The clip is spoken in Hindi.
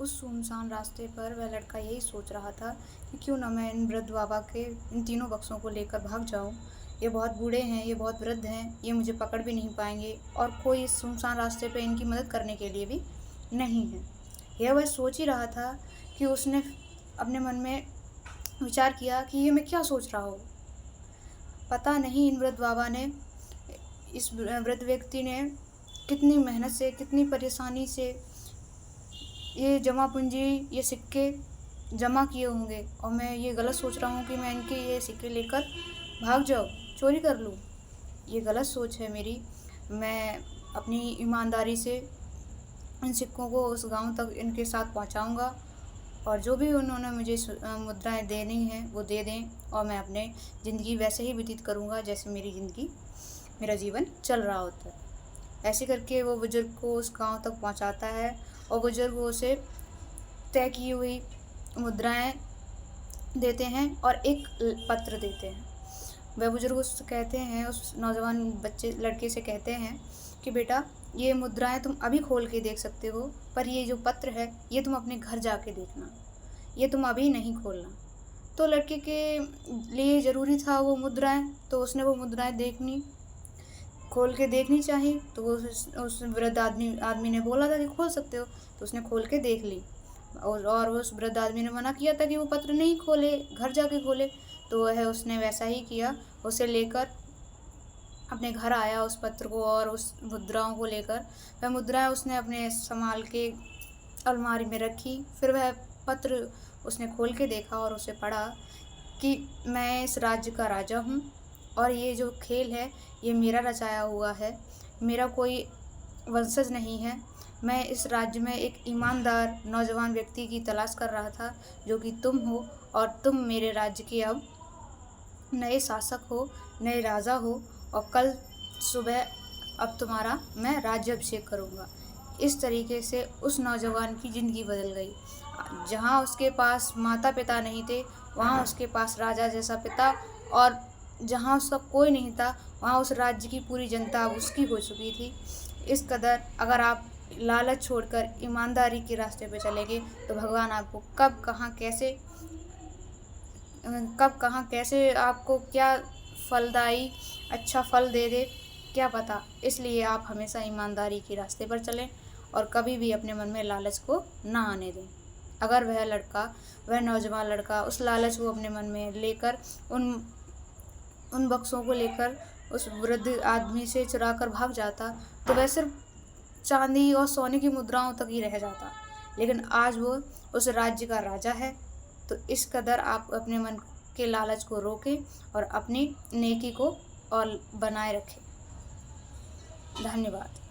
उस सुनसान रास्ते पर वह लड़का यही सोच रहा था कि क्यों ना मैं इन वृद्ध बाबा के इन तीनों बक्सों को लेकर भाग जाऊं। ये बहुत बूढ़े हैं, ये बहुत वृद्ध हैं, ये मुझे पकड़ भी नहीं पाएंगे और कोई इस सुनसान रास्ते पर इनकी मदद करने के लिए भी नहीं है। यह वह सोच ही रहा था कि उसने अपने मन में विचार किया कि ये मैं क्या सोच रहा हूँ। पता नहीं इन वृद्ध बाबा ने, इस वृद्ध व्यक्ति ने कितनी मेहनत से, कितनी परेशानी से ये जमा पूंजी, ये सिक्के जमा किए होंगे और मैं ये गलत सोच रहा हूँ कि मैं इनके ये सिक्के लेकर भाग जाऊँ, चोरी कर लूँ। ये गलत सोच है मेरी। मैं अपनी ईमानदारी से इन सिक्कों को उस गांव तक इनके साथ पहुंचाऊंगा और जो भी उन्होंने मुझे मुद्राएं देनी हैं वो दे दें और मैं अपने ज़िंदगी वैसे ही व्यतीत करूंगा जैसे मेरा जीवन चल रहा होता है। ऐसे करके वो बुजुर्ग को उस गांव तक पहुंचाता है और बुजुर्ग उसे तय की हुई मुद्राएं देते हैं और एक पत्र देते हैं। वह बुजुर्ग उससे कहते हैं, उस नौजवान लड़के से कहते हैं कि बेटा, ये मुद्राएं तुम अभी खोल के देख सकते हो, पर ये जो पत्र है ये तुम अपने घर जाके देखना, ये तुम अभी नहीं खोलना। तो लड़के के लिए ज़रूरी था वो मुद्राएं, तो उसने वो मुद्राएं खोल के देखनी चाहिए। तो वो उस वृद्ध आदमी ने बोला था कि खोल सकते हो, तो उसने खोल के देख ली और उस वृद्ध आदमी ने मना किया था कि वो पत्र नहीं खोले, घर जाके खोले। तो उसने वैसा ही किया, उसे लेकर अपने घर आया उस पत्र को और उस मुद्राओं को लेकर। वह मुद्राएं उसने अपने संभाल के अलमारी में रखी। फिर वह पत्र उसने खोल के देखा और उसे पढ़ा कि मैं इस राज्य का राजा हूँ और ये जो खेल है ये मेरा रचाया हुआ है, मेरा कोई वंशज नहीं है। मैं इस राज्य में एक ईमानदार नौजवान व्यक्ति की तलाश कर रहा था जो कि तुम हो और तुम मेरे राज्य के अब नए शासक हो, नए राजा हो और कल सुबह अब तुम्हारा मैं राज्याभिषेक करूँगा। इस तरीके से उस नौजवान की ज़िंदगी बदल गई। जहाँ उसके पास माता पिता नहीं थे, वहाँ उसके पास राजा जैसा पिता, और जहाँ उसका कोई नहीं था वहाँ उस राज्य की पूरी जनता उसकी हो चुकी थी। इस कदर अगर आप लालच छोड़कर ईमानदारी के रास्ते पे चलेंगे तो भगवान आपको कब कहाँ कैसे आपको क्या फलदायी अच्छा फल दे दे, क्या पता। इसलिए आप हमेशा ईमानदारी के रास्ते पर चलें और कभी भी अपने मन में लालच को ना आने दें। अगर वह नौजवान लड़का उस लालच को अपने मन में लेकर उन बक्सों को लेकर उस वृद्ध आदमी से चुरा कर भाग जाता तो वह सिर्फ चांदी और सोने की मुद्राओं तक ही रह जाता। लेकिन आज वो उस राज्य का राजा है। तो इस कदर आप अपने मन के लालच को रोकें और अपनी नेकी को और बनाए रखें। धन्यवाद।